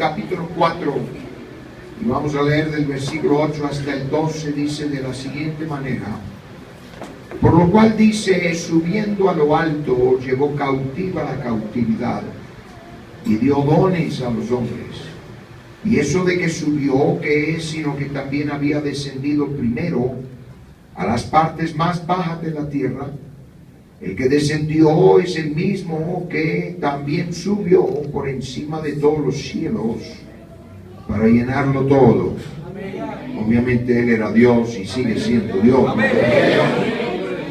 capítulo 4, y vamos a leer del versículo 8 hasta el 12, dice de la siguiente manera: por lo cual dice, subiendo a lo alto, llevó cautiva la cautividad, y dio dones a los hombres. Y eso de que subió, ¿qué es? Sino que también había descendido primero a las partes más bajas de la tierra. El que descendió es el mismo que también subió por encima de todos los cielos para llenarlo todo. Obviamente Él era Dios y sigue siendo Dios.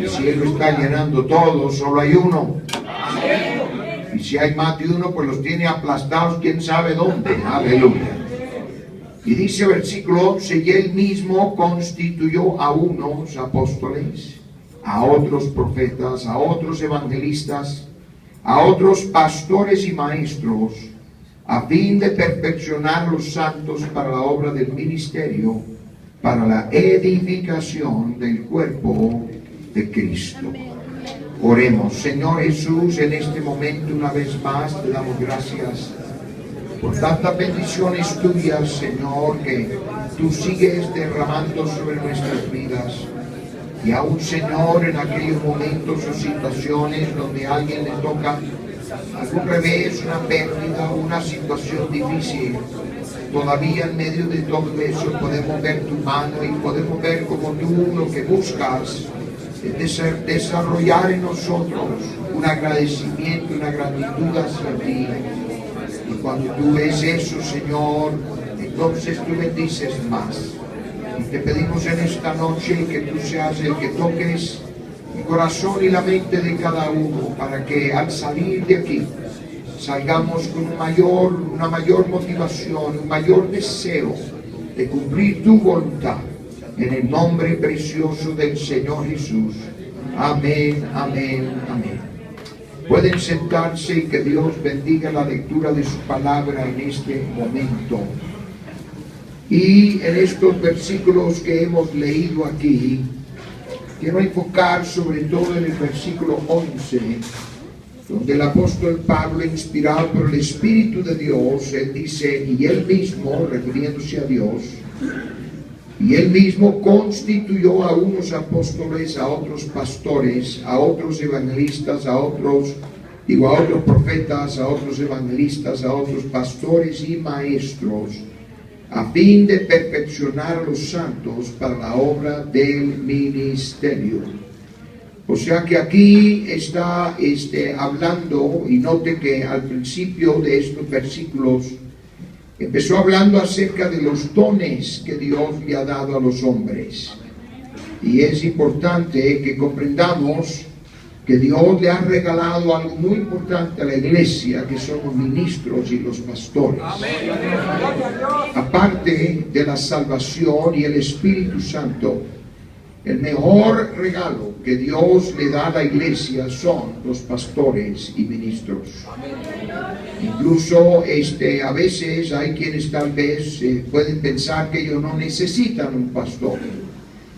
Y si Él lo está llenando todo, solo hay uno. Y si hay más de uno, pues los tiene aplastados quién sabe dónde. Aleluya. Y dice versículo 11, y Él mismo constituyó a unos apóstoles, a otros profetas, a otros evangelistas, a otros pastores y maestros, a fin de perfeccionar a los santos para la obra del ministerio, para la edificación del cuerpo de Cristo. Oremos. Señor Jesús, en este momento una vez más te damos gracias por tantas bendiciones tuyas, Señor, que tú sigues derramando sobre nuestras vidas. Y aún, Señor, en aquellos momentos o situaciones donde a alguien le toca algún revés, una pérdida, una situación difícil, todavía en medio de todo eso podemos ver tu mano y podemos ver como tú lo que buscas es desarrollar en nosotros un agradecimiento, una gratitud hacia ti. Y cuando tú ves eso, Señor, entonces tú bendices más. Y te pedimos en esta noche que tú seas el que toques el corazón y la mente de cada uno, para que al salir de aquí salgamos con una mayor motivación, un mayor deseo de cumplir tu voluntad. En el nombre precioso del Señor Jesús. Amén, amén, amén. Pueden sentarse y que Dios bendiga la lectura de su palabra en este momento. Y en estos versículos que hemos leído aquí, quiero enfocar sobre todo en el versículo 11, donde el apóstol Pablo, inspirado por el Espíritu de Dios, él dice, y él mismo, refiriéndose a Dios, y él mismo constituyó a unos apóstoles, a otros pastores, a otros evangelistas, a otros profetas, a otros evangelistas, a otros pastores y maestros, a fin de perfeccionar a los santos para la obra del ministerio. O sea que aquí está hablando, y note que al principio de estos versículos empezó hablando acerca de los dones que Dios le ha dado a los hombres. Y es importante que comprendamos que Dios le ha regalado algo muy importante a la iglesia, que son los ministros y los pastores. Amén. Aparte de la salvación y el Espíritu Santo, el mejor regalo que Dios le da a la iglesia son los pastores y ministros. Incluso a veces hay quienes tal vez pueden pensar que ellos no necesitan un pastor.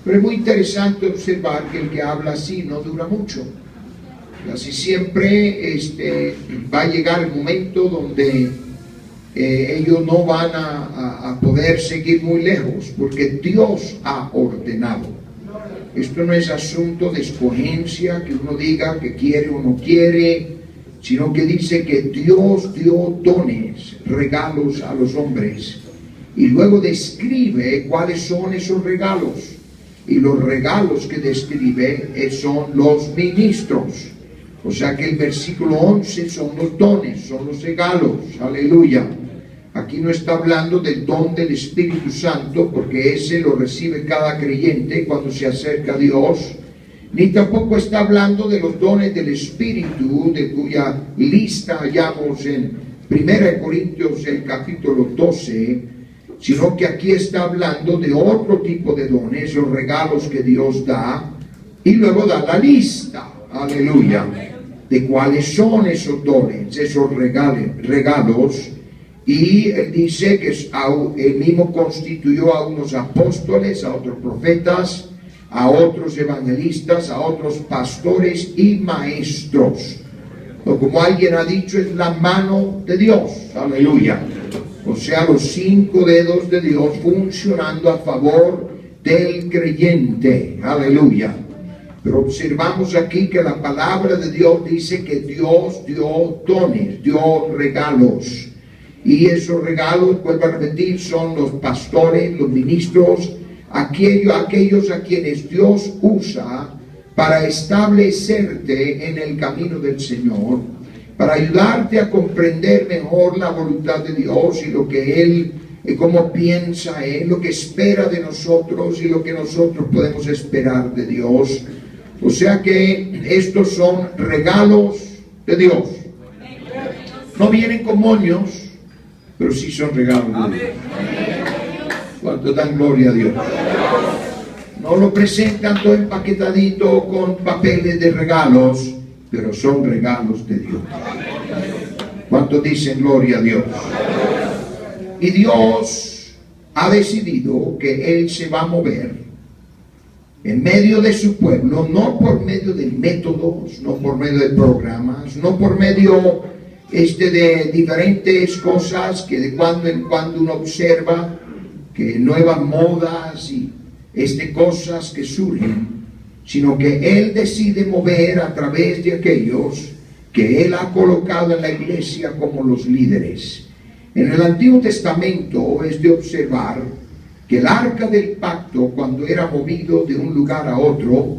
Pero es muy interesante observar que el que habla así no dura mucho. Casi siempre va a llegar el momento donde ellos no van a poder seguir muy lejos, porque Dios ha ordenado. Esto no es asunto de escogencia, que uno diga que quiere o no quiere, sino que dice que Dios dio dones, regalos a los hombres, y luego describe cuáles son esos regalos. Y los regalos que describe son los ministros. O sea que el versículo 11 son los dones, son los regalos. Aleluya. Aquí no está hablando del don del Espíritu Santo, porque ese lo recibe cada creyente cuando se acerca a Dios. Ni tampoco está hablando de los dones del Espíritu, de cuya lista hallamos en 1 Corintios el capítulo 12, sino que aquí está hablando de otro tipo de dones, los regalos que Dios da, y luego da la lista, aleluya, de cuáles son esos dones, esos regalos. Y él dice que él mismo constituyó a unos apóstoles, a otros profetas, a otros evangelistas, a otros pastores y maestros. O como alguien ha dicho, es la mano de Dios. Aleluya. O sea, los 5 dedos de Dios funcionando a favor del creyente. Aleluya. Pero observamos aquí que la palabra de Dios dice que Dios dio dones, dio regalos. Y esos regalos, vuelvo a repetir, son los pastores, los ministros, aquellos a quienes Dios usa para establecerte en el camino del Señor, para ayudarte a comprender mejor la voluntad de Dios y lo que Él, cómo piensa Él, lo que espera de nosotros y lo que nosotros podemos esperar de Dios. O sea que estos son regalos de Dios. No vienen con moños, pero sí son regalos de Dios. ¿Cuánto dan gloria a Dios? No lo presentan todo empaquetadito con papeles de regalos, pero son regalos de Dios. ¿Cuánto dicen gloria a Dios? Y Dios ha decidido que Él se va a mover en medio de su pueblo, no por medio de métodos, no por medio de programas, no por medio de diferentes cosas que de cuando en cuando uno observa, que nuevas modas y cosas que surgen, sino que Él decide mover a través de aquellos que Él ha colocado en la iglesia como los líderes. En el Antiguo Testamento es de observar que el arca del pacto, cuando era movido de un lugar a otro,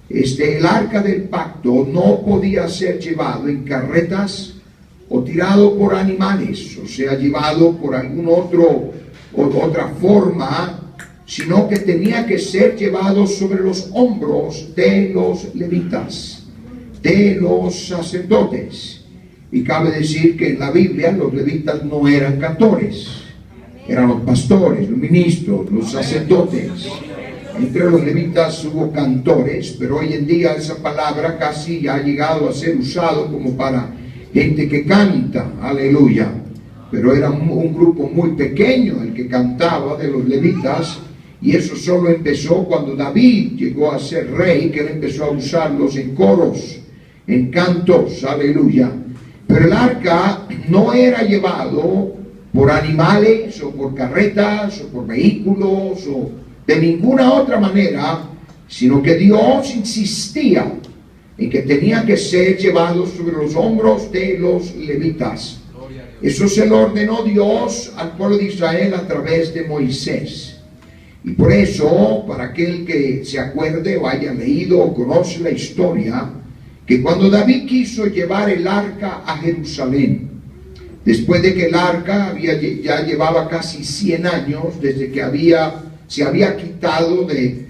el arca del pacto no podía ser llevado en carretas o tirado por animales, o sea, llevado por otra forma, sino que tenía que ser llevado sobre los hombros de los levitas, de los sacerdotes. Y cabe decir que en la Biblia los levitas no eran cantores, eran los pastores, los ministros, los sacerdotes. Entre los levitas hubo cantores, pero hoy en día esa palabra casi ya ha llegado a ser usado como para gente que canta, aleluya. Pero era un grupo muy pequeño el que cantaba de los levitas, y eso solo empezó cuando David llegó a ser rey, que él empezó a usarlos en coros, en cantos, aleluya. Pero el arca no era llevado por animales o por carretas o por vehículos o de ninguna otra manera, sino que Dios insistía en que tenía que ser llevado sobre los hombros de los levitas. Eso se lo ordenó Dios al pueblo de Israel a través de Moisés. Y por eso, para aquel que se acuerde o haya leído o conoce la historia, que cuando David quiso llevar el arca a Jerusalén, después de que el arca ya llevaba casi 100 años desde que se había quitado de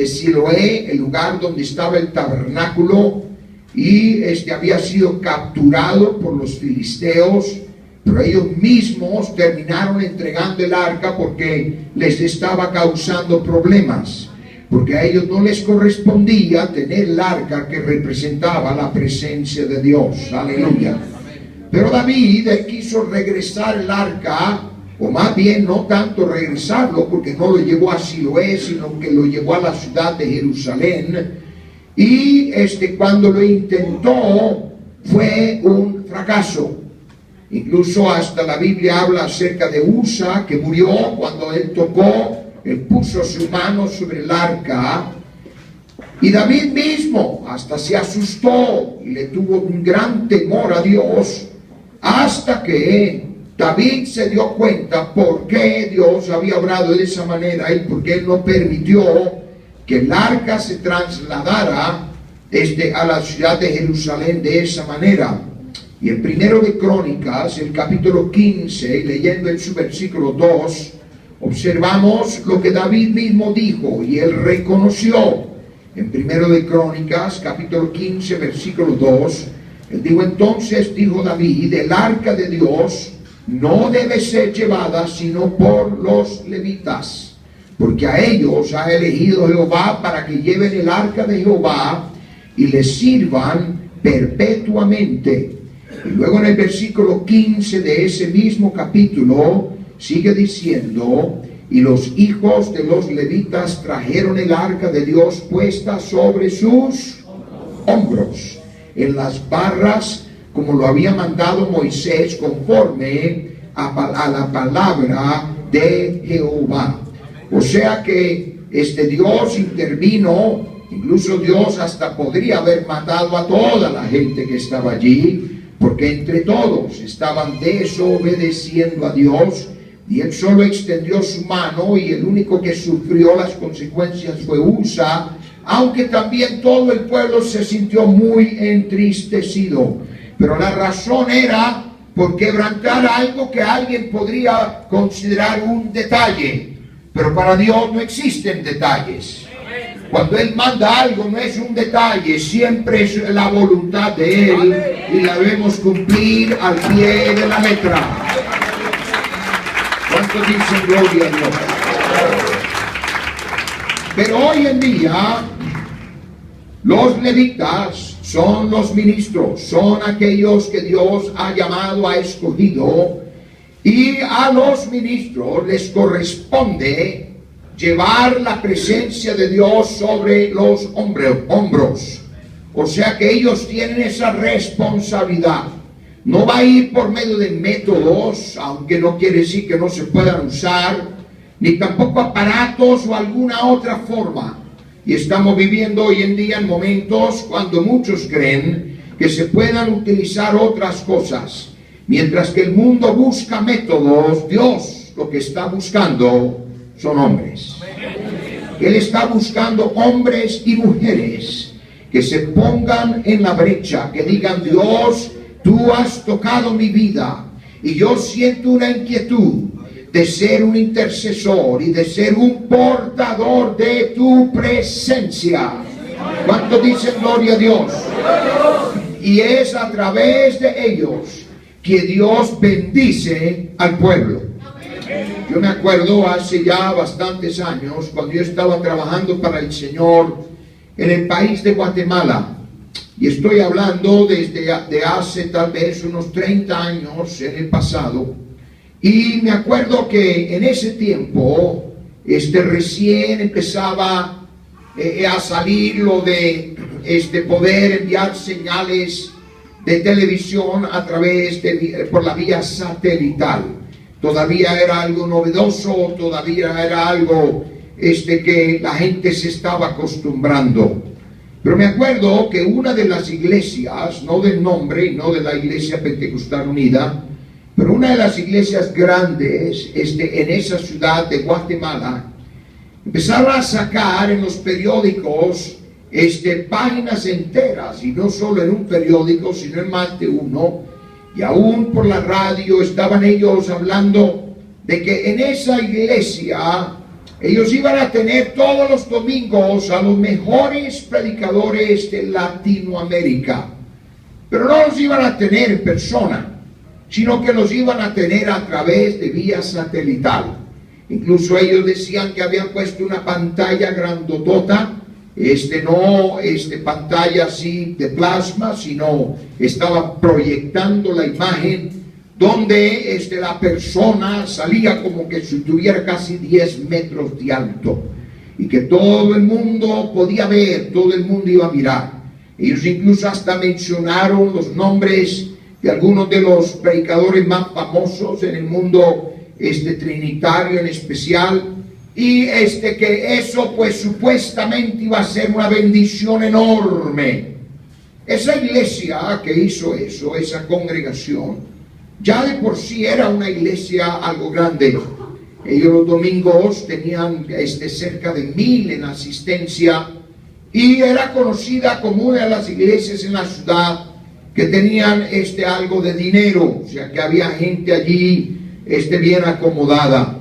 Siloé, el lugar donde estaba el tabernáculo, y había sido capturado por los filisteos, pero ellos mismos terminaron entregando el arca porque les estaba causando problemas, porque a ellos no les correspondía tener el arca que representaba la presencia de Dios, aleluya. Pero David quiso regresar el arca, o más bien no tanto regresarlo, porque no lo llevó a Siloé, sino que lo llevó a la ciudad de Jerusalén. Y cuando lo intentó fue un fracaso. Incluso hasta la Biblia habla acerca de Usa, que murió cuando él puso su mano sobre el arca. Y David mismo hasta se asustó y le tuvo un gran temor a Dios, hasta que David se dio cuenta por qué Dios había obrado de esa manera y por qué él no permitió que el arca se trasladara a la ciudad de Jerusalén de esa manera. Y en Primero de Crónicas, el capítulo 15, leyendo en su versículo 2, observamos lo que David mismo dijo y él reconoció. En Primero de Crónicas, capítulo 15, versículo 2, él dijo: entonces dijo David, el arca de Dios no debe ser llevada sino por los levitas, porque a ellos ha elegido Jehová para que lleven el arca de Jehová y les sirvan perpetuamente. Y luego en el versículo 15 de ese mismo capítulo sigue diciendo: y los hijos de los levitas trajeron el arca de Dios puesta sobre sus hombros, en las barras, como lo había mandado Moisés, conforme a la palabra de Jehová. O sea que Dios intervino. Incluso Dios hasta podría haber matado a toda la gente que estaba allí, porque entre todos estaban desobedeciendo a Dios, y Él solo extendió su mano, y el único que sufrió las consecuencias fue Usa, aunque también todo el pueblo se sintió muy entristecido. Pero la razón era por quebrantar algo que alguien podría considerar un detalle, pero para Dios no existen detalles. Cuando Él manda algo no es un detalle, siempre es la voluntad de Él y la debemos cumplir al pie de la letra. ¿Cuántos dicen gloria a Dios? Pero hoy en día los levitas son los ministros, son aquellos que Dios ha llamado, ha escogido, y a los ministros les corresponde llevar la presencia de Dios sobre los hombros. O sea que ellos tienen esa responsabilidad. No va a ir por medio de métodos, aunque no quiere decir que no se puedan usar, ni tampoco aparatos o alguna otra forma. Y estamos viviendo hoy en día en momentos cuando muchos creen que se puedan utilizar otras cosas. Mientras que el mundo busca métodos, Dios lo que está buscando son hombres. Él está buscando hombres y mujeres que se pongan en la brecha, que digan: Dios, tú has tocado mi vida y yo siento una inquietud de ser un intercesor y de ser un portador de tu presencia. ¿Cuánto dicen gloria a Dios? Y es a través de ellos que Dios bendice al pueblo. Yo me acuerdo hace ya bastantes años, cuando yo estaba trabajando para el Señor en el país de Guatemala, y estoy hablando de hace tal vez unos 30 años en el pasado, y me acuerdo que en ese tiempo recién empezaba a salir lo de poder enviar señales de televisión a través por la vía satelital. Todavía era algo novedoso, todavía era algo que la gente se estaba acostumbrando. Pero me acuerdo que una de las iglesias, no del nombre, no de la Iglesia Pentecostal Unida, pero una de las iglesias grandes en esa ciudad de Guatemala, empezaron a sacar en los periódicos páginas enteras, y no solo en un periódico, sino en más de uno. Y aún por la radio estaban ellos hablando de que en esa iglesia ellos iban a tener todos los domingos a los mejores predicadores de Latinoamérica. Pero no los iban a tener en persona, sino que los iban a tener a través de vía satelital. Incluso ellos decían que habían puesto una pantalla grandotota, no pantalla así de plasma, sino estaba proyectando la imagen donde la persona salía como que si tuviera casi 10 metros de alto, y que todo el mundo podía ver, todo el mundo iba a mirar. Ellos incluso hasta mencionaron los nombres de algunos de los predicadores más famosos en el mundo trinitario en especial. Y que eso pues supuestamente iba a ser una bendición enorme. Esa iglesia que hizo eso, esa congregación, ya de por sí era una iglesia algo grande. Ellos los domingos tenían cerca de 1000 en asistencia, y era conocida como una de las iglesias en la ciudad que tenían algo de dinero, o sea que había gente allí bien acomodada.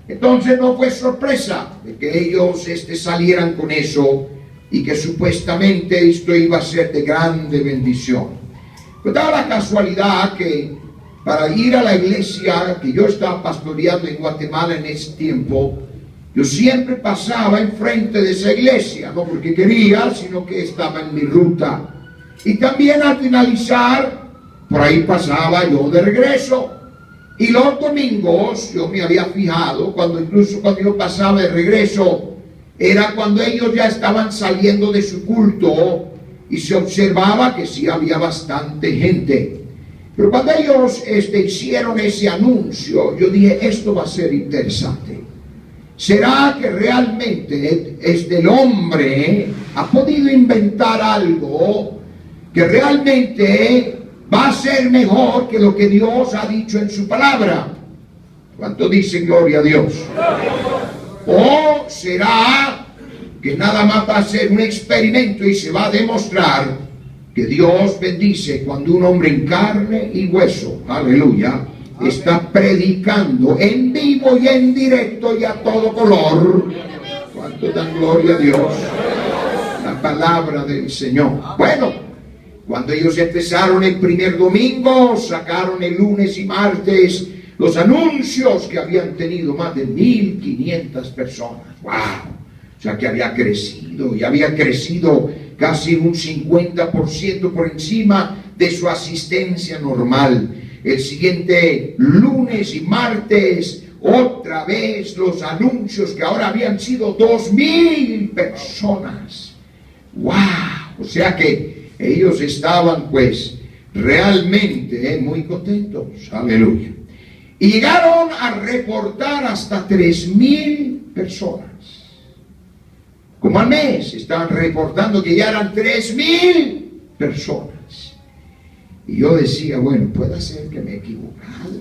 Entonces no fue sorpresa de que ellos salieran con eso, y que supuestamente esto iba a ser de grande bendición. Pues daba la casualidad que para ir a la iglesia que yo estaba pastoreando en Guatemala en ese tiempo, yo siempre pasaba enfrente de esa iglesia, no porque quería, sino que estaba en mi ruta. Y también al finalizar, por ahí pasaba yo de regreso. Y los domingos yo me había fijado, incluso cuando yo pasaba de regreso, era cuando ellos ya estaban saliendo de su culto, y se observaba que sí había bastante gente. Pero cuando ellos hicieron ese anuncio, yo dije, esto va a ser interesante. ¿Será que realmente el hombre ha podido inventar algo que realmente va a ser mejor que lo que Dios ha dicho en su palabra? ¿Cuánto dicen gloria a Dios? ¿O será que nada más va a ser un experimento y se va a demostrar que Dios bendice cuando un hombre en carne y hueso, aleluya, está predicando en vivo y en directo y a todo color? ¿Cuánto dan gloria a Dios? La palabra del Señor. Bueno, cuando ellos empezaron el primer domingo, sacaron el lunes y martes los anuncios que habían tenido más de 1,500 personas. ¡Wow! O sea que había crecido, y había crecido casi un 50% por encima de su asistencia normal. El siguiente lunes y martes, otra vez los anuncios que ahora habían sido 2,000 personas. ¡Wow! O sea que ellos estaban pues realmente muy contentos. Aleluya. Y llegaron a reportar hasta 3,000 personas. Como al mes estaban reportando que ya eran 3,000 personas. Y yo decía, bueno, puede ser que me he equivocado.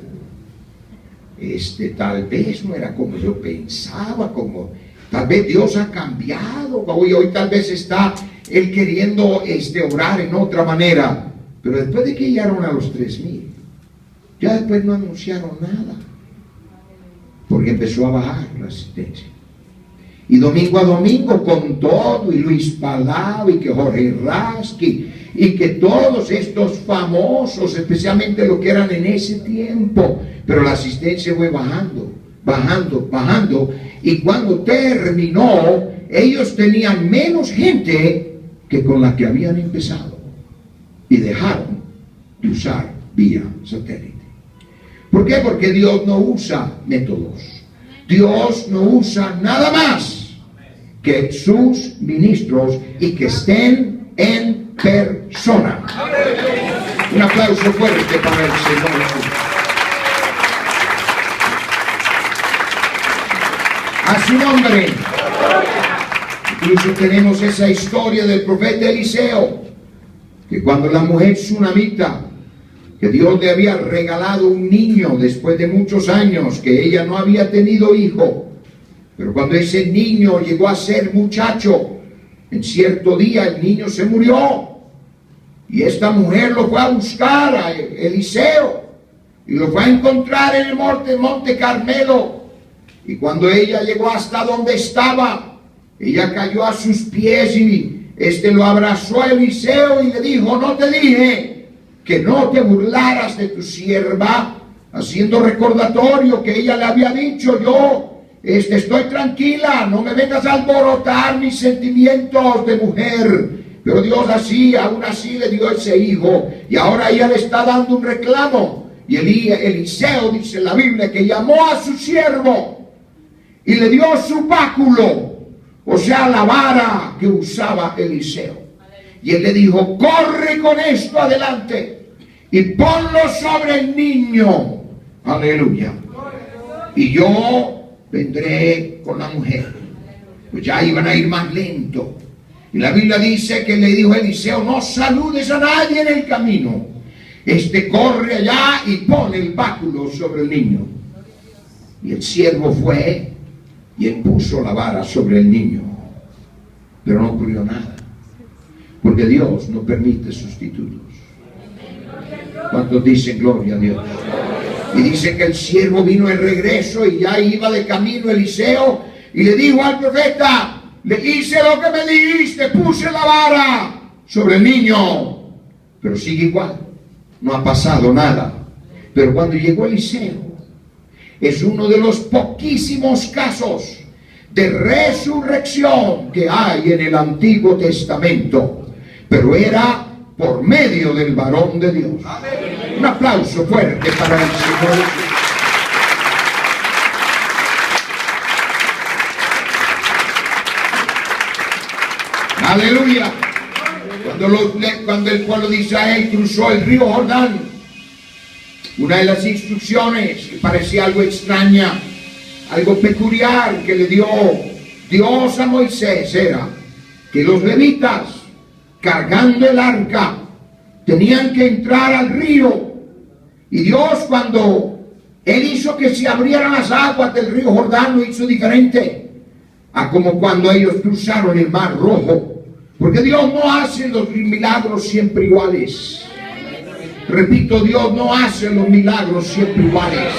Tal vez no era como yo pensaba, como tal vez Dios ha cambiado. Hoy tal vez está Él queriendo orar en otra manera. Pero después de que llegaron a los 3,000, ya después no anunciaron nada. Porque empezó a bajar la asistencia. Y domingo a domingo con todo, y Luis Palau, y que Jorge Rasky, y que todos estos famosos, especialmente lo que eran en ese tiempo, pero la asistencia fue bajando, bajando, bajando, y cuando terminó, ellos tenían menos gente que con la que habían empezado, y dejaron de usar vía satélite. ¿Por qué? Porque Dios no usa métodos. Dios no usa nada más que sus ministros y que estén en persona. Un aplauso fuerte para el Señor. A su nombre. Incluso tenemos esa historia del profeta Eliseo, que cuando la mujer tsunamita, que Dios le había regalado un niño después de muchos años, que ella no había tenido hijo, pero cuando ese niño llegó a ser muchacho, en cierto día el niño se murió, y esta mujer lo fue a buscar a Eliseo, y lo fue a encontrar en el monte Carmelo, y cuando ella llegó hasta donde estaba, ella cayó a sus pies y lo abrazó a Eliseo y le dijo, ¿no te dije que no te burlaras de tu sierva? Haciendo recordatorio que ella le había dicho, yo estoy tranquila, no me vengas a alborotar mis sentimientos de mujer. Pero Dios aún así le dio ese hijo, y ahora ella le está dando un reclamo. Y Eliseo, dice la Biblia, que llamó a su siervo y le dio su báculo, o sea, la vara que usaba Eliseo. Y él le dijo, corre con esto adelante y ponlo sobre el niño. Aleluya. Y yo vendré con la mujer. Pues ya iban a ir más lento. Y la Biblia dice que le dijo a Eliseo, no saludes a nadie en el camino. Corre allá y pone el báculo sobre el niño. Y el siervo fue y él puso la vara sobre el niño. Pero no ocurrió nada. Porque Dios no permite sustitutos. ¿Cuántos dicen gloria a Dios? Y dice que el siervo vino de regreso y ya iba de camino Eliseo y le dijo al profeta, le hice lo que me dijiste, puse la vara sobre el niño, pero sigue igual, no ha pasado nada. Pero cuando llegó Eliseo, es uno de los poquísimos casos de resurrección que hay en el Antiguo Testamento, pero era por medio del varón de Dios. Amén. Un aplauso fuerte para el Señor. Aleluya. Cuando el pueblo de Israel cruzó el río Jordán, Una de las instrucciones que parecía algo extraña, algo peculiar que le dio Dios a Moisés era que los levitas, cargando el arca, tenían que entrar al río. Y Dios, cuando Él hizo que se abrieran las aguas del río Jordán, lo hizo diferente a como cuando ellos cruzaron el Mar Rojo. Porque Dios no hace los milagros siempre iguales. Repito, Dios no hace los milagros siempre iguales.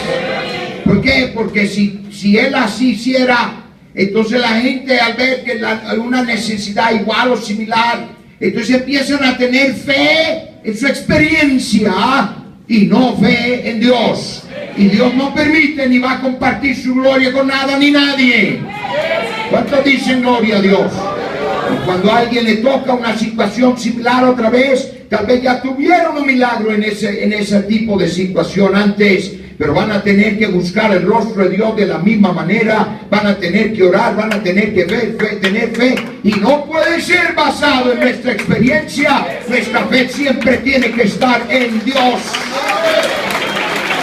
¿Por qué? Porque si Él así hiciera, entonces la gente, al ver que hay una necesidad igual o similar, entonces empiezan a tener fe en su experiencia y no fe en Dios. Y Dios no permite ni va a compartir su gloria con nada ni nadie. ¿Cuántos dicen gloria a Dios? Y cuando a alguien le toca una situación similar otra vez, tal vez ya tuvieron un milagro en ese tipo de situación antes, pero van a tener que buscar el rostro de Dios de la misma manera, van a tener que orar, van a tener que tener fe, y no puede ser basado en nuestra experiencia. Nuestra fe siempre tiene que estar en Dios.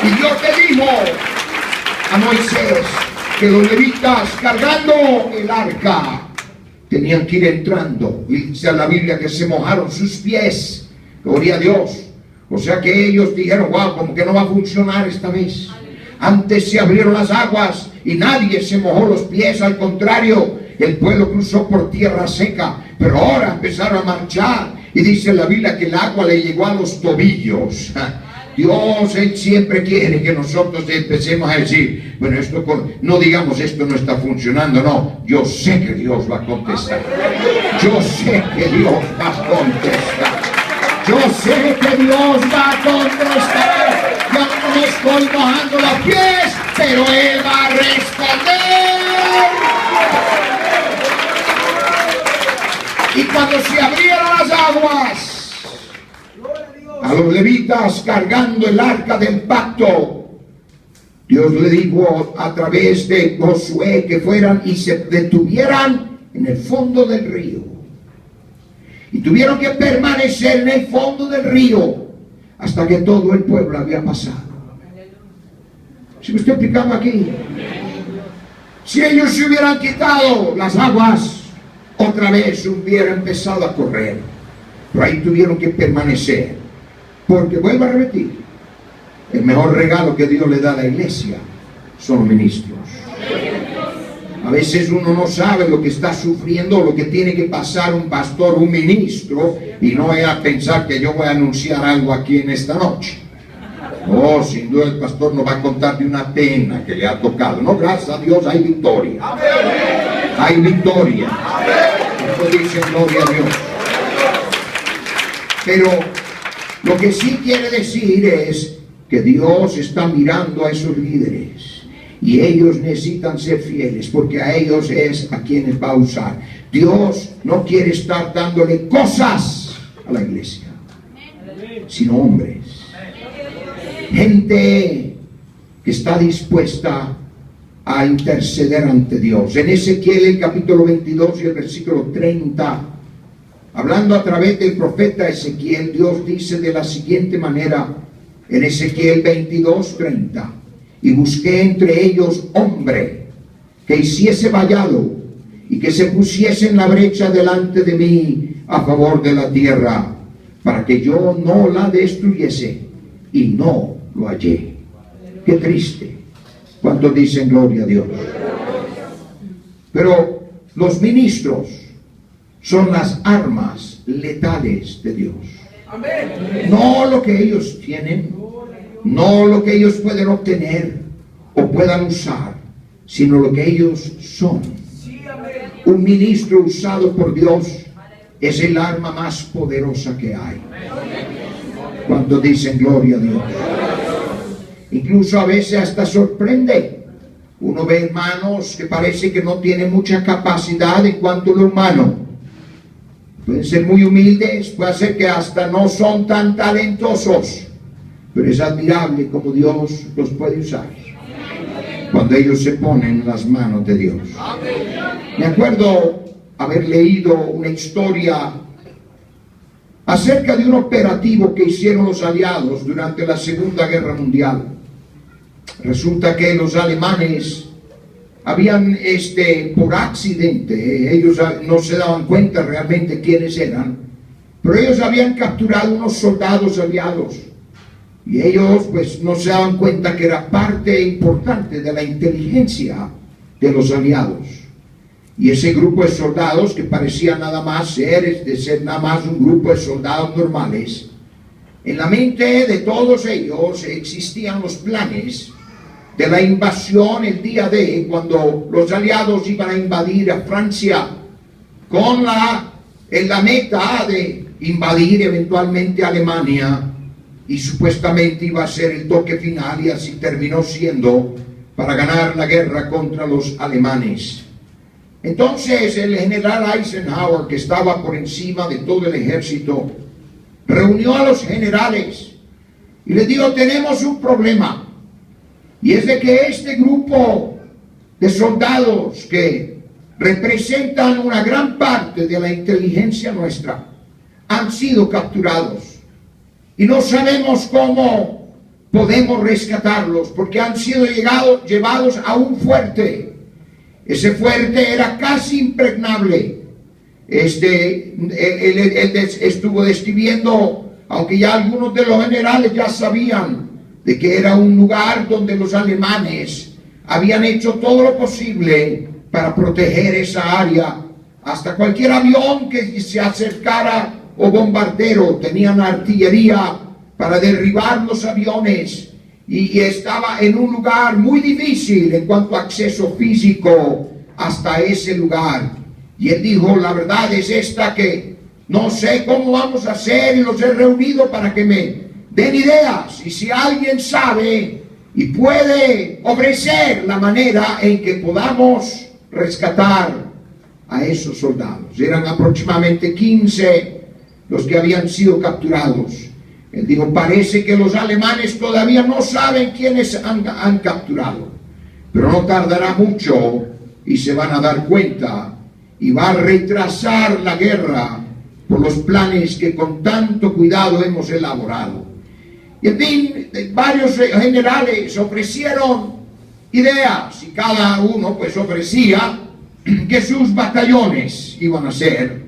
Y Dios le dijo a Moisés que los levitas, cargando el arca, tenían que ir entrando, y dice la Biblia que se mojaron sus pies. Gloria a Dios. O sea que ellos dijeron, wow, como que no va a funcionar esta vez. Antes se abrieron las aguas y nadie se mojó los pies, al contrario, el pueblo cruzó por tierra seca, pero ahora empezaron a marchar y dice la Biblia que el agua le llegó a los tobillos. Dios, Él siempre quiere que nosotros empecemos a decir, bueno, no digamos esto no está funcionando, no, yo sé que Dios va a contestar. Yo sé que Dios va a contestar. Yo sé que Dios va a contestar. Yo no me estoy mojando los pies, pero Él va a responder. Y cuando se abrieron las aguas, a los levitas cargando el arca del pacto, Dios le dijo a través de Josué que fueran y se detuvieran en el fondo del río. Y tuvieron que permanecer en el fondo del río hasta que todo el pueblo había pasado. ¿Se me está explicando aquí? Si ellos se hubieran quitado las aguas, otra vez hubiera empezado a correr. Pero ahí tuvieron que permanecer. Porque, vuelvo a repetir, el mejor regalo que Dios le da a la iglesia son los ministros. A veces uno no sabe lo que está sufriendo, lo que tiene que pasar un pastor, un ministro, y no voy a pensar que yo voy a anunciar algo aquí en esta noche. Oh, sin duda el pastor nos va a contar de una pena que le ha tocado. No, gracias a Dios hay victoria. Hay victoria. Eso dice gloria a Dios. Pero lo que sí quiere decir es que Dios está mirando a esos líderes. Y ellos necesitan ser fieles, porque a ellos es a quienes va a usar. Dios no quiere estar dándole cosas a la iglesia, sino hombres. Gente que está dispuesta a interceder ante Dios. En Ezequiel, el capítulo 22 y el versículo 30, hablando a través del profeta Ezequiel, Dios dice de la siguiente manera, en Ezequiel 22, 30. Y busqué entre ellos hombre que hiciese vallado y que se pusiese en la brecha delante de mí a favor de la tierra, para que yo no la destruyese, y no lo hallé. Qué triste. ¿Cuántos dicen gloria a Dios? Pero los ministros son las armas letales de Dios. No lo que ellos tienen, no lo que ellos pueden obtener o puedan usar, sino lo que ellos son. Un ministro usado por Dios es el arma más poderosa que hay. Cuando dicen gloria a Dios. Incluso a veces hasta sorprende. Uno ve hermanos que parece que no tienen mucha capacidad en cuanto a lo humano. Pueden ser muy humildes, puede ser que hasta no son tan talentosos. Pero es admirable como Dios los puede usar cuando ellos se ponen en las manos de Dios. Me acuerdo haber leído una historia acerca de un operativo que hicieron los aliados durante la Segunda Guerra Mundial. Resulta que los alemanes habían, por accidente, ellos no se daban cuenta realmente quiénes eran, pero ellos habían capturado unos soldados aliados. Y ellos pues no se daban cuenta que era parte importante de la inteligencia de los aliados. Y ese grupo de soldados que parecía nada más ser nada más un grupo de soldados normales, en la mente de todos ellos existían los planes de la invasión el día de cuando los aliados iban a invadir a Francia en la meta de invadir eventualmente Alemania, y supuestamente iba a ser el toque final, y así terminó siendo, para ganar la guerra contra los alemanes. Entonces el general Eisenhower, que estaba por encima de todo el ejército, reunió a los generales y les dijo: tenemos un problema, y es de que este grupo de soldados que representan una gran parte de la inteligencia nuestra han sido capturados y no sabemos cómo podemos rescatarlos, porque han sido llevados a un fuerte. Ese fuerte era casi impregnable. Él estuvo describiendo, aunque ya algunos de los generales ya sabían de que era un lugar donde los alemanes habían hecho todo lo posible para proteger esa área. Hasta cualquier avión que se acercara o bombardero, tenían artillería para derribar los aviones, y estaba en un lugar muy difícil en cuanto a acceso físico hasta ese lugar. Y él dijo: la verdad es esta, que no sé cómo vamos a hacer, y los he reunido para que me den ideas, y si alguien sabe y puede ofrecer la manera en que podamos rescatar a esos soldados. Eran aproximadamente 15 los que habían sido capturados. Él dijo: parece que los alemanes todavía no saben quiénes han capturado, pero no tardará mucho y se van a dar cuenta, y va a retrasar la guerra por los planes que con tanto cuidado hemos elaborado. Y en fin, varios generales ofrecieron ideas, y cada uno pues ofrecía que sus batallones iban a ser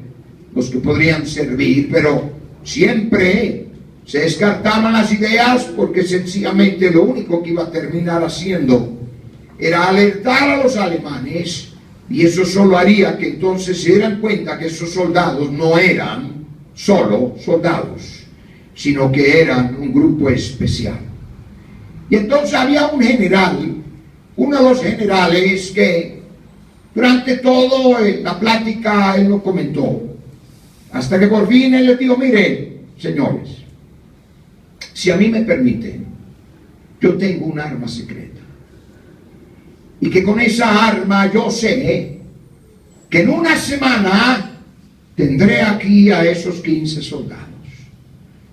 los que podrían servir, pero siempre se descartaban las ideas, porque sencillamente lo único que iba a terminar haciendo era alertar a los alemanes, y eso solo haría que entonces se dieran cuenta que esos soldados no eran solo soldados, sino que eran un grupo especial. Y entonces había un general, uno de los generales, que durante toda la plática él lo comentó, hasta que por fin él les dijo: miren, señores, si a mí me permiten, yo tengo un arma secreta, y que con esa arma yo sé que en una semana tendré aquí a esos 15 soldados.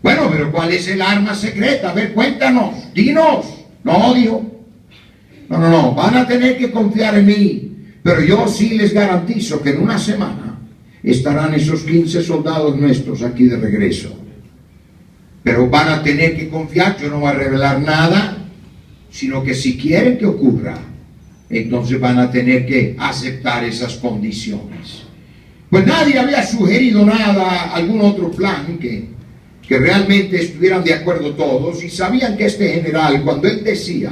Bueno, pero ¿cuál es el arma secreta? A ver, cuéntanos, dinos. No, dijo, no, van a tener que confiar en mí, pero yo sí les garantizo que en una semana estarán esos 15 soldados nuestros aquí de regreso. Pero van a tener que confiar, yo no voy a revelar nada, sino que si quieren que ocurra, entonces van a tener que aceptar esas condiciones. Pues nadie había sugerido nada, algún otro plan que realmente estuvieran de acuerdo todos, y sabían que este general, cuando él decía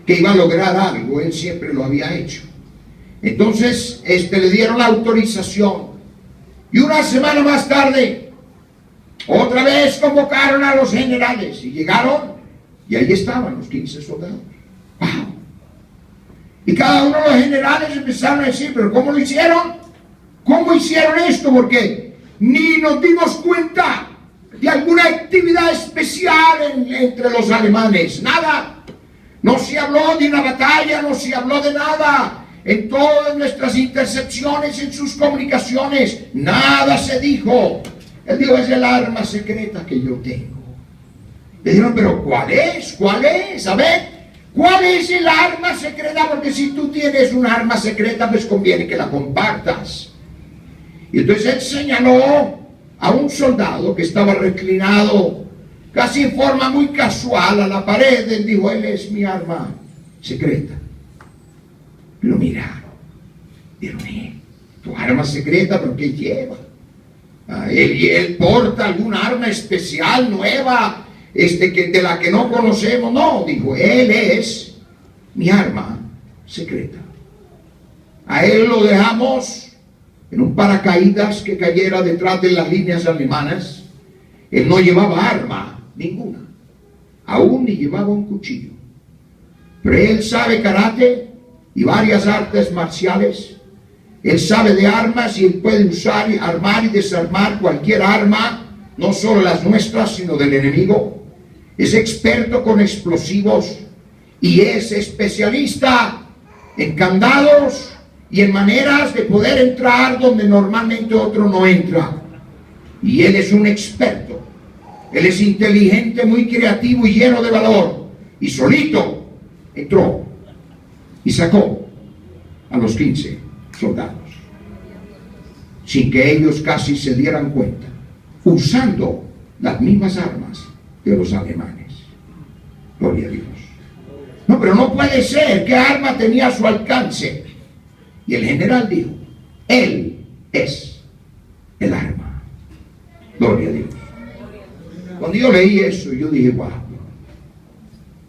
que iba a lograr algo, él siempre lo había hecho. Entonces le dieron la autorización, y una semana más tarde otra vez convocaron a los generales, y llegaron, y ahí estaban los 15 soldados. ¡Wow! Y cada uno de los generales empezaron a decir: pero ¿cómo lo hicieron? ¿Cómo hicieron esto? Porque ni nos dimos cuenta de alguna actividad especial entre los alemanes, nada. No se habló de una batalla, no se habló de nada. En todas nuestras intercepciones, en sus comunicaciones, nada se dijo. Él dijo: es el arma secreta que yo tengo. Le dijeron: pero ¿cuál es? ¿Cuál es? A ver, ¿cuál es el arma secreta? Porque si tú tienes un arma secreta, pues conviene que la compartas. Y entonces él señaló a un soldado que estaba reclinado casi en forma muy casual a la pared. Él dijo: él es mi arma secreta. Lo miraron. Dijeron: tu arma secreta, ¿pero qué lleva? Él porta alguna arma especial, nueva, de la que no conocemos. No, dijo, él es mi arma secreta. A él lo dejamos en un paracaídas que cayera detrás de las líneas alemanas. Él no llevaba arma ninguna, aún ni llevaba un cuchillo. Pero él sabe karate y varias artes marciales. Él sabe de armas y él puede usar, armar y desarmar cualquier arma, no solo las nuestras, sino del enemigo. Es experto con explosivos y es especialista en candados y en maneras de poder entrar donde normalmente otro no entra. Y él es un experto. Él es inteligente, muy creativo y lleno de valor. Y solito entró y sacó a los 15 soldados, sin que ellos casi se dieran cuenta, usando las mismas armas de los alemanes. Gloria a Dios. No, pero no puede ser. ¿Qué arma tenía a su alcance? Y el general dijo: él es el arma. Gloria a Dios. Cuando yo leí eso, yo dije: wow,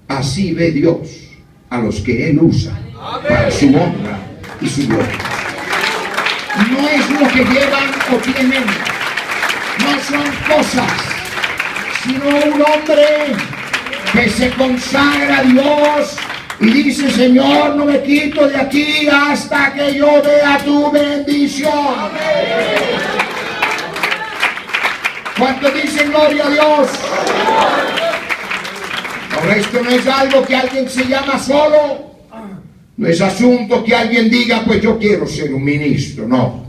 así ve Dios a los que él usa para su honra y su gloria. No es lo que llevan o tienen, no son cosas, sino un hombre que se consagra a Dios y dice: Señor, no me quito de aquí hasta que yo vea tu bendición. ¿Cuántos dicen gloria a Dios? Ahora, esto no es algo que alguien se llama solo. No es asunto que alguien diga: pues yo quiero ser un ministro. No.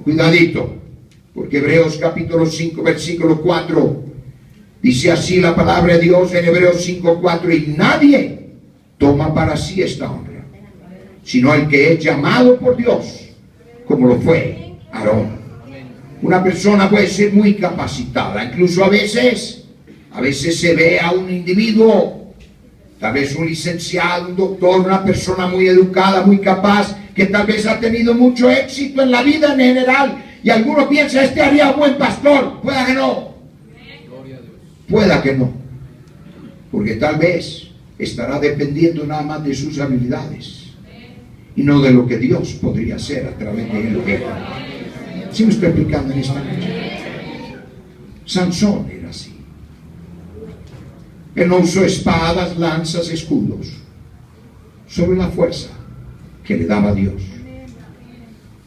Cuidadito, porque Hebreos capítulo 5 versículo 4 dice así la palabra de Dios en Hebreos 5:4: y nadie toma para sí esta honra, sino el que es llamado por Dios, como lo fue Aarón. Una persona puede ser muy capacitada, incluso a veces se ve a un individuo, tal vez un licenciado, un doctor, una persona muy educada, muy capaz, que tal vez ha tenido mucho éxito en la vida en general, y alguno piensa: este haría buen pastor. Pueda que no, pueda que no, porque tal vez estará dependiendo nada más de sus habilidades y no de lo que Dios podría hacer a través de él. ¿Sí me estoy explicando en esta noche? Sansón era así. Él no usó espadas, lanzas, escudos, sobre la fuerza que le daba Dios.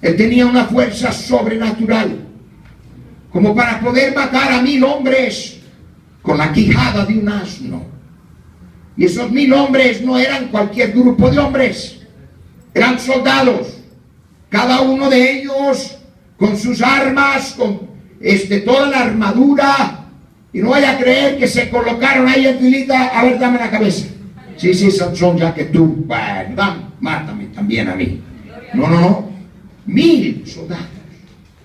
Él tenía una fuerza sobrenatural, como para poder matar a 1000 hombres con la quijada de un asno. Y esos 1000 hombres no eran cualquier grupo de hombres, eran soldados, cada uno de ellos con sus armas, con toda la armadura. Y no vaya a creer que se colocaron ahí en filita: a ver, dame la cabeza. Sí, Sansón, ya que tú, bueno, mátame también a mí. No. 1000 soldados,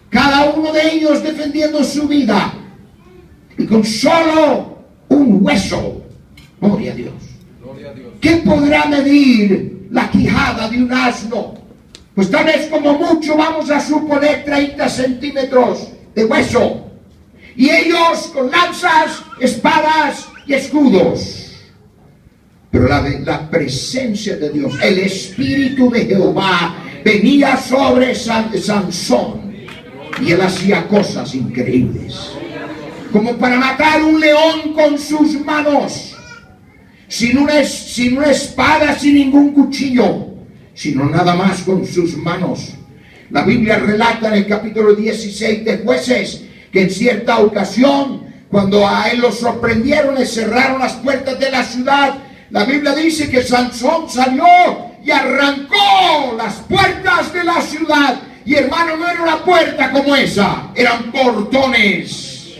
cada uno de ellos defendiendo su vida, y con solo un hueso. Gloria a Dios. ¿Qué podrá medir la quijada de un asno? Pues tal vez como mucho vamos a suponer 30 centímetros de hueso. Y ellos con lanzas, espadas y escudos. Pero la presencia de Dios, el Espíritu de Jehová, venía sobre Sansón, y él hacía cosas increíbles, como para matar un león con sus manos, sin una espada, sin ningún cuchillo, sino nada más con sus manos. La Biblia relata en el capítulo 16 de Jueces que en cierta ocasión, cuando a él lo sorprendieron y cerraron las puertas de la ciudad, la Biblia dice que Sansón salió y arrancó las puertas de la ciudad. Y hermano, no era una puerta como esa, eran portones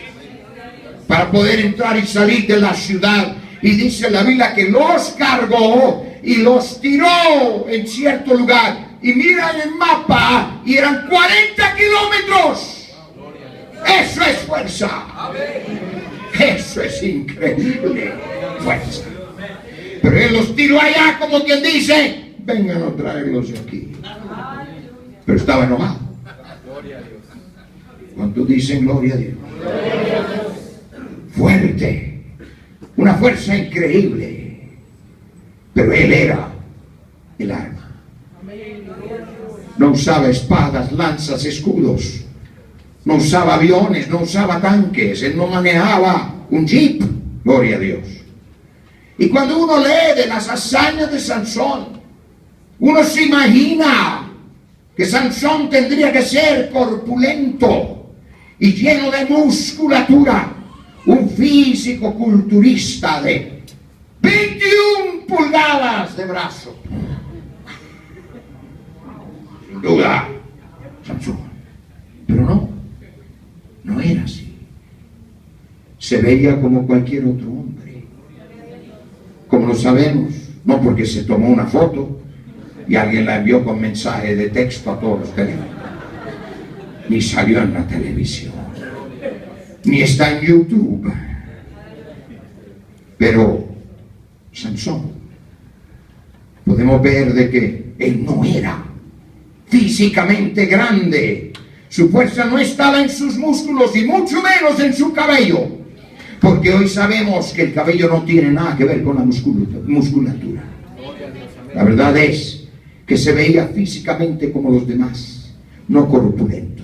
para poder entrar y salir de la ciudad. Y dice la Biblia que los cargó y los tiró en cierto lugar. Y mira en el mapa, y eran 40 kilómetros. Eso es fuerza. Eso es increíble. Fuerza. Pero él los tiró allá como quien dice, vengan a traerlos aquí. Pero estaba enojado. ¿Cuántos dicen gloria a Dios? Fuerte. Una fuerza increíble. Pero él era el arma. No usaba espadas, lanzas, escudos. No usaba aviones, no usaba tanques. Él no manejaba un jeep. Gloria a Dios. Y cuando uno lee de las hazañas de Sansón, uno se imagina que Sansón tendría que ser corpulento y lleno de musculatura, un físico culturista de 21 pulgadas de brazo. Sin duda, Sansón. Pero no era así. Se veía como cualquier otro hombre. Como lo sabemos, no porque se tomó una foto y alguien la envió con mensaje de texto a todos los teléfonos, ni salió en la televisión, ni está en YouTube. Pero Sansón, podemos ver de que él no era físicamente grande. Su fuerza no estaba en sus músculos y mucho menos en su cabello, porque hoy sabemos que el cabello no tiene nada que ver con la musculatura. La verdad es que se veía físicamente como los demás, no corpulento.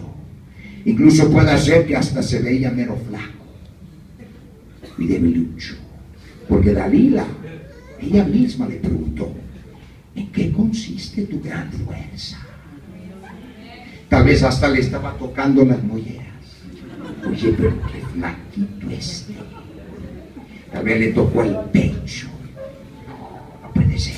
Incluso puede ser que hasta se veía mero flaco y debilucho, porque Dalila, ella misma le preguntó, ¿en qué consiste tu gran fuerza? Tal vez hasta le estaba tocando las molleras. Oye, pero qué flaquito este. Tal vez le tocó el pecho. No puede ser.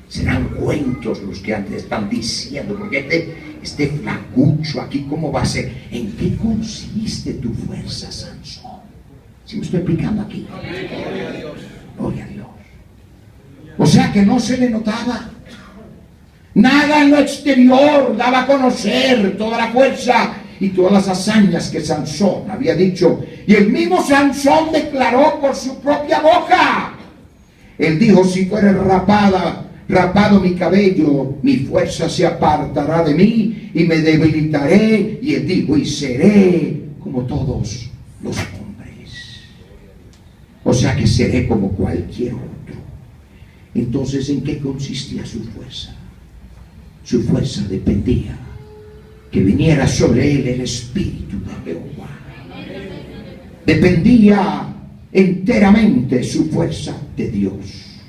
Serán cuentos los que antes están diciendo, porque este flacucho aquí, ¿cómo va a ser? ¿En qué consiste tu fuerza, Sansón? ¿Sí me estoy explicando aquí? Gloria a Dios. O sea que no se le notaba. Nada en lo exterior daba a conocer toda la fuerza y todas las hazañas que Sansón había dicho. Y el mismo Sansón declaró por su propia boca. Él dijo, si fuera rapado mi cabello, mi fuerza se apartará de mí y me debilitaré. Y él dijo, y seré como todos los hombres. O sea que seré como cualquier otro. Entonces, ¿en qué consistía su fuerza? Su fuerza dependía que viniera sobre él el Espíritu de Jehová. Dependía enteramente su fuerza de Dios.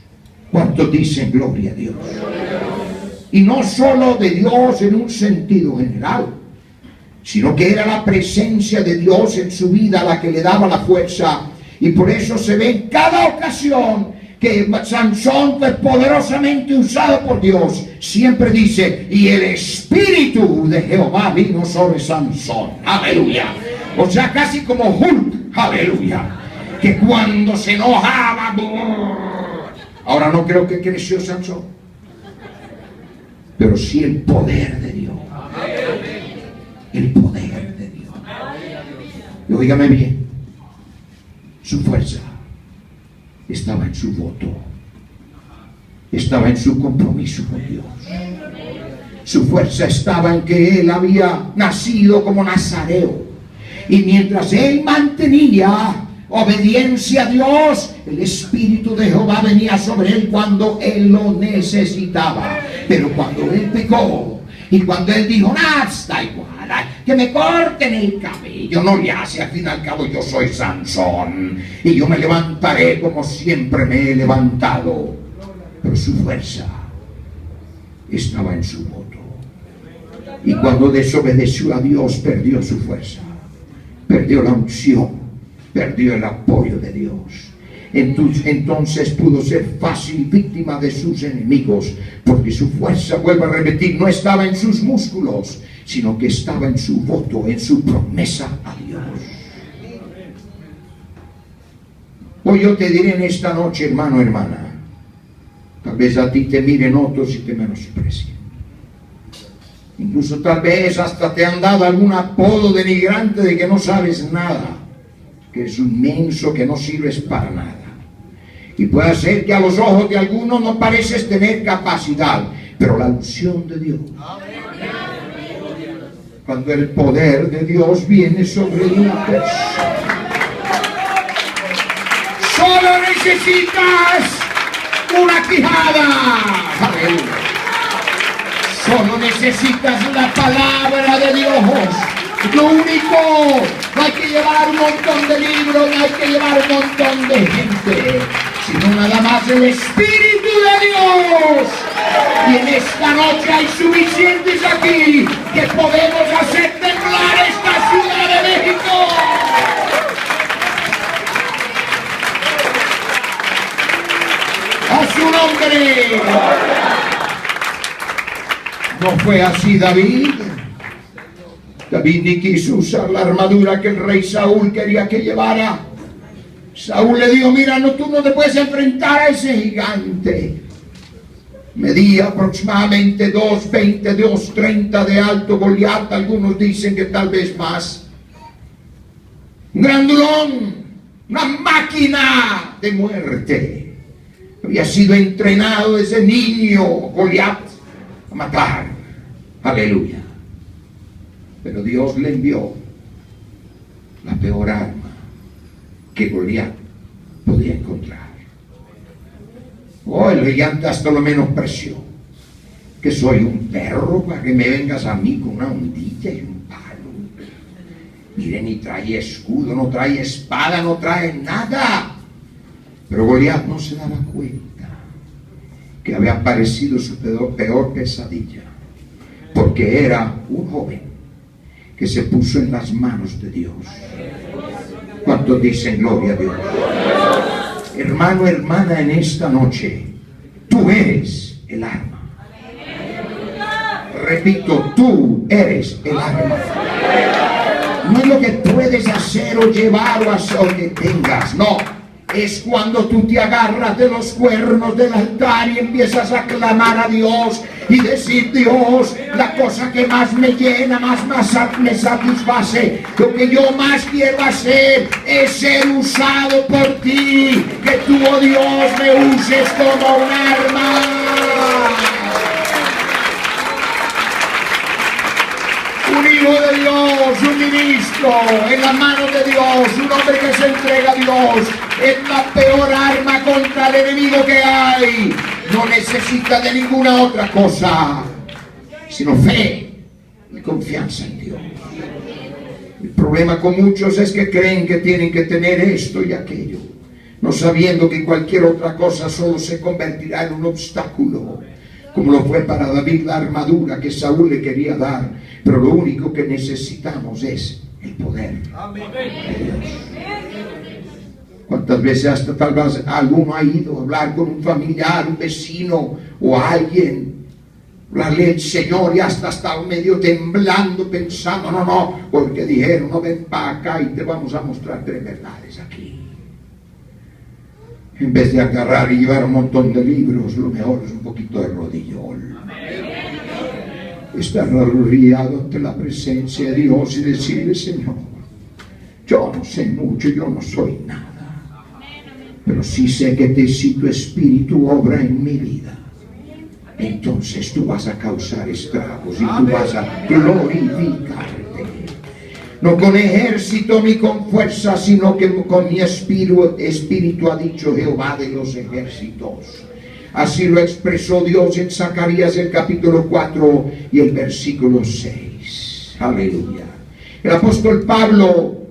¿Cuántos dicen gloria a Dios? Y no solo de Dios en un sentido general, sino que era la presencia de Dios en su vida la que le daba la fuerza. Y por eso se ve en cada ocasión que Sansón fue poderosamente usado por Dios. Siempre dice, y el Espíritu de Jehová vino sobre Sansón. Aleluya. O sea, casi como Hulk. Aleluya. Que cuando se enojaba, ahora no creo que creció Sansón, pero sí el poder de Dios. El poder de Dios. Y óigame bien, su fuerza estaba en su voto, estaba en su compromiso con Dios. Su fuerza estaba en que él había nacido como nazareo, y mientras él mantenía obediencia a Dios, el Espíritu de Jehová venía sobre él cuando él lo necesitaba. Pero cuando él pecó y cuando él dijo, nada, está igual, que me corten el cabello, no le hace, al fin y al cabo yo soy Sansón y yo me levantaré como siempre me he levantado. Pero su fuerza estaba en su voto, y cuando desobedeció a Dios perdió su fuerza, perdió la unción, perdió el apoyo de Dios. Entonces pudo ser fácil víctima de sus enemigos, porque su fuerza, vuelvo a repetir, no estaba en sus músculos, sino que estaba en su voto, en su promesa a Dios. Hoy yo te diré en esta noche, hermano, hermana, tal vez a ti te miren otros y te menosprecien, Incluso tal vez hasta te han dado algún apodo denigrante de que no sabes nada, que es un menso, que no sirves para nada. Y puede ser que a los ojos de algunos no pareces tener capacidad, pero la unción de Dios, cuando el poder de Dios viene sobre una persona, solo necesitas una quijada. Aleluya. Solo necesitas la palabra de Dios. Lo único, no hay que llevar un montón de libros, no hay que llevar un montón de gente, sino nada más el Espíritu de Dios. Y en esta noche hay suficientes aquí que podemos hacer temblar esta Ciudad de México. A su nombre. No fue así David. David ni quiso usar la armadura que el rey Saúl quería que llevara. Saúl le dijo, mira, no, tú no te puedes enfrentar a ese gigante. Medía aproximadamente 2:20, 2:30 de alto. Goliat, algunos dicen que tal vez más. Un grandulón, una máquina de muerte. Había sido entrenado desde niño Goliat a matar. Aleluya. Pero Dios le envió la peor arma que Goliat podía encontrar. Oh, el gigante hasta lo menospreció. Que soy un perro para que me vengas a mí con una ondilla y un palo. Mire, ni trae escudo, no trae espada, no trae nada. Pero Goliat no se daba cuenta que había aparecido su peor pesadilla, porque era un joven que se puso en las manos de Dios. ¿Cuántos dicen gloria a Dios? Hermano, hermana, en esta noche, tú eres el arma. Repito, tú eres el arma. No es lo que puedes hacer o llevar o hacer o que tengas, no. Es cuando tú te agarras de los cuernos del altar y empiezas a clamar a Dios y decir, Dios, la cosa que más me llena, más me satisface, lo que yo más quiero hacer es ser usado por ti, que tú, oh Dios, me uses como un arma. Un hijo de Dios, un ministro en las manos de Dios, un hombre que se entrega a Dios, es la peor arma contra el enemigo que hay. No necesita de ninguna otra cosa, sino fe y confianza en Dios. El problema con muchos es que creen que tienen que tener esto y aquello, no sabiendo que cualquier otra cosa solo se convertirá en un obstáculo, como lo fue para David la armadura que Saúl le quería dar. Pero lo único que necesitamos es el poder de Dios. ¿Cuántas veces hasta tal vez alguno ha ido a hablar con un familiar, un vecino o alguien, hablarle al Señor y hasta estaba medio temblando pensando, no, porque dijeron, no, ven para acá y te vamos a mostrar 3 verdades aquí? En vez de agarrar y llevar un montón de libros, lo mejor es un poquito de rodillón. Estar arrodillado ante la presencia de Dios y decirle, Señor, yo no sé mucho, yo no soy nada, pero sí sé que si tu espíritu obra en mi vida, entonces tú vas a causar estragos y tú vas a glorificarte. No con ejército ni con fuerza, sino que con mi espíritu, ha dicho Jehová de los ejércitos. Así lo expresó Dios en Zacarías el capítulo 4 y el versículo 6. Aleluya. El apóstol Pablo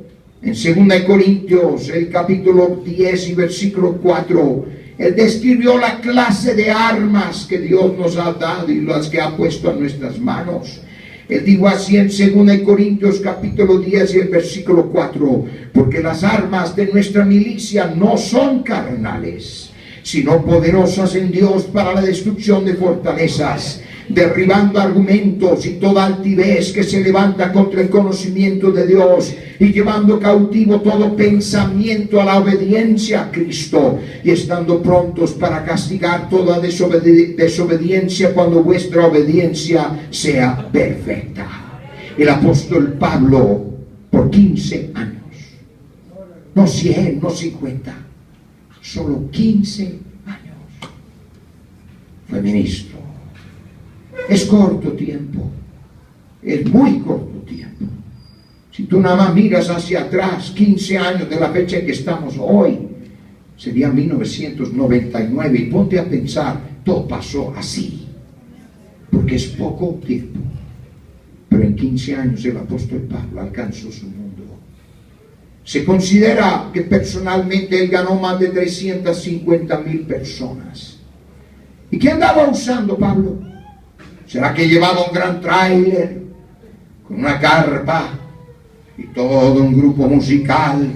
en 2 Corintios el capítulo 10 y versículo 4, él describió la clase de armas que Dios nos ha dado y las que ha puesto en nuestras manos. Él dijo así en 2 Corintios capítulo 10 y el versículo 4, porque las armas de nuestra milicia no son carnales, sino poderosas en Dios para la destrucción de fortalezas, derribando argumentos y toda altivez que se levanta contra el conocimiento de Dios, y llevando cautivo todo pensamiento a la obediencia a Cristo, y estando prontos para castigar toda desobediencia cuando vuestra obediencia sea perfecta. El apóstol Pablo, por 15 años, no 100, no 50, solo 15 años, fue ministro. Es corto tiempo, es muy corto tiempo. Si tú nada más miras hacia atrás, 15 años de la fecha en que estamos hoy, sería 1999, y ponte a pensar, todo pasó así, porque es poco tiempo. Pero en 15 años el apóstol Pablo alcanzó su mundo. Se considera que personalmente él ganó más de 350,000 personas. ¿Y qué andaba usando Pablo? ¿Será que llevaba un gran tráiler con una carpa y todo un grupo musical,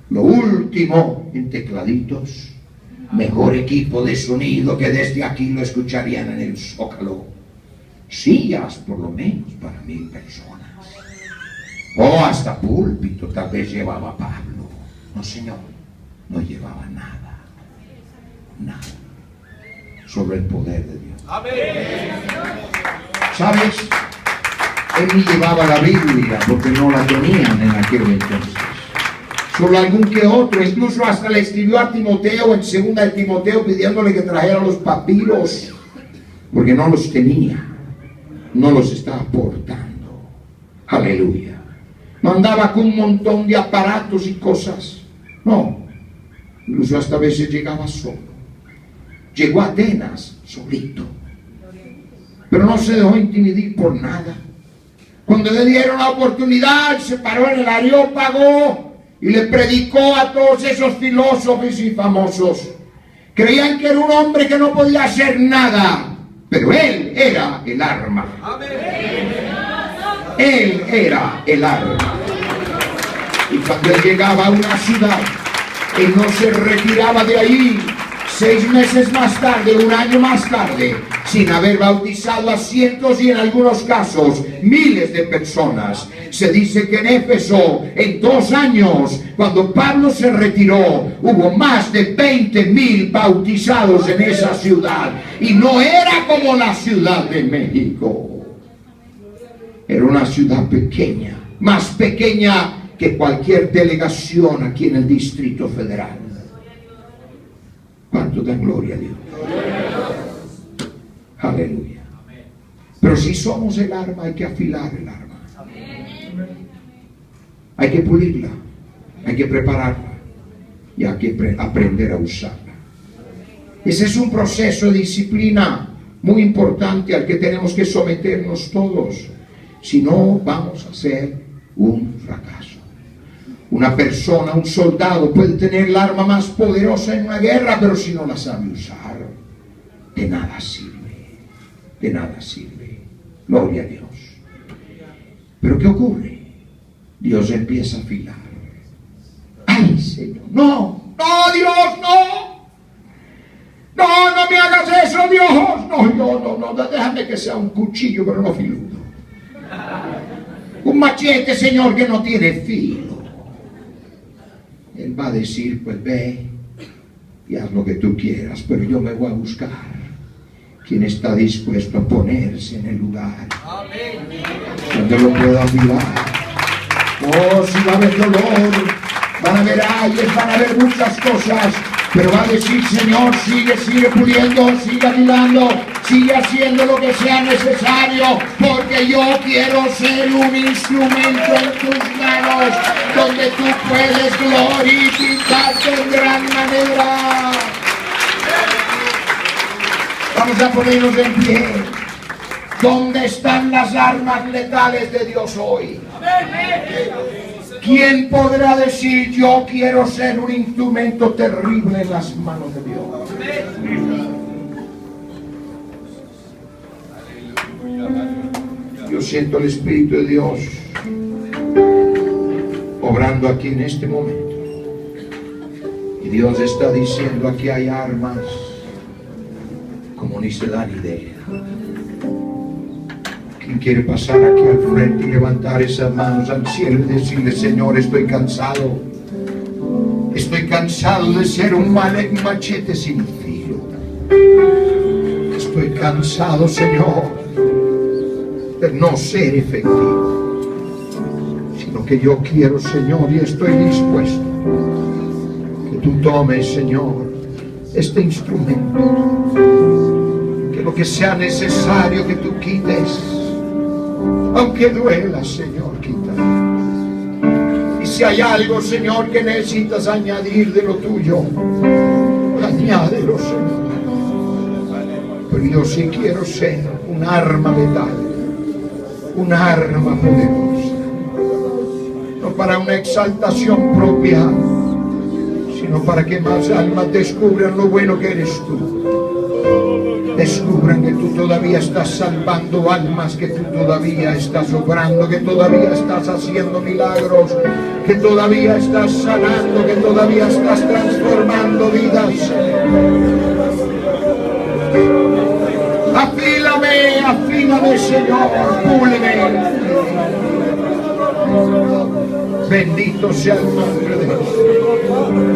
lo último en tecladitos, mejor equipo de sonido que desde aquí lo escucharían en el Zócalo, sillas por lo menos para 1,000 personas, o hasta púlpito tal vez llevaba Pablo? No, señor, no llevaba nada, nada, sobre el poder de Dios. Amén. ¿Sabes? Él ni llevaba la Biblia porque no la tenían en aquel entonces. Solo algún que otro, incluso hasta le escribió a Timoteo en 2 de Timoteo pidiéndole que trajera los papiros, porque no los tenía, no los estaba portando. Aleluya. No andaba con un montón de aparatos y cosas, no, incluso hasta a veces llegaba solo. Llegó a Atenas solito, pero no se dejó intimidar por nada. Cuando le dieron la oportunidad, se paró en el Areópago y le predicó a todos esos filósofos y famosos. Creían que era un hombre que no podía hacer nada, pero él era el arma. Él era el arma. Y cuando él llegaba a una ciudad, él no se retiraba de ahí. 6 meses más tarde, 1 año más tarde, sin haber bautizado a cientos y en algunos casos miles de personas. Se dice que en Éfeso, en 2 años, cuando Pablo se retiró, hubo más de 20,000 bautizados en esa ciudad. Y no era como la Ciudad de México. Era una ciudad pequeña, más pequeña que cualquier delegación aquí en el Distrito Federal. ¿Cuánto dan gloria a Dios? Aleluya. Pero si somos el arma, hay que afilar el arma. Hay que pulirla, hay que prepararla y hay que aprender a usarla. Ese es un proceso de disciplina muy importante al que tenemos que someternos todos. Si no, vamos a ser un fracaso. Una persona, un soldado puede tener el arma más poderosa en una guerra, pero si no la sabe usar, de nada sirve. De nada sirve. Gloria a Dios. Pero ¿qué ocurre? Dios empieza a afilar. ¡Ay, Señor! ¡No! ¡No, Dios, no! ¡No, no me hagas eso, Dios! No, déjame que sea un cuchillo, pero no filudo. Un machete, Señor, que no tiene filo. Él va a decir, pues ve y haz lo que tú quieras, pero yo me voy a buscar quien está dispuesto a ponerse en el lugar donde lo pueda afilar. Oh, si va a haber dolor, van a haber ayes, van a haber muchas cosas, pero va a decir, Señor, sigue puliendo, sigue afilando, sigue haciendo lo que sea necesario, porque yo quiero ser un instrumento en tus manos, donde tú puedes glorificarte en gran manera. Vamos a ponernos en pie. ¿Dónde están las armas letales de Dios hoy? ¿Quién podrá decir, yo quiero ser un instrumento terrible en las manos de Dios? Yo siento el Espíritu de Dios obrando aquí en este momento. Y Dios está diciendo, aquí hay armas como ni se dan idea. ¿Quién quiere pasar aquí al frente y levantar esas manos al cielo y decirle: Señor, estoy cansado? Estoy cansado de ser un machete sin filo. Estoy cansado, Señor, de no ser efectivo, sino que yo quiero, Señor, y estoy dispuesto que tú tomes, Señor, este instrumento, que lo que sea necesario que tú quites, aunque duela, Señor, quita. Y si hay algo, Señor, que necesitas añadir de lo tuyo, añádelo, Señor. Pero yo sí quiero ser un arma letal, un arma poderosa, no para una exaltación propia, sino para que más almas descubran lo bueno que eres tú. Descubran que tú todavía estás salvando almas, que tú todavía estás obrando, que todavía estás haciendo milagros, que todavía estás sanando, que todavía estás transformando vidas. Afílame, afílame, Señor, púleme. Bendito sea el nombre de Jesús.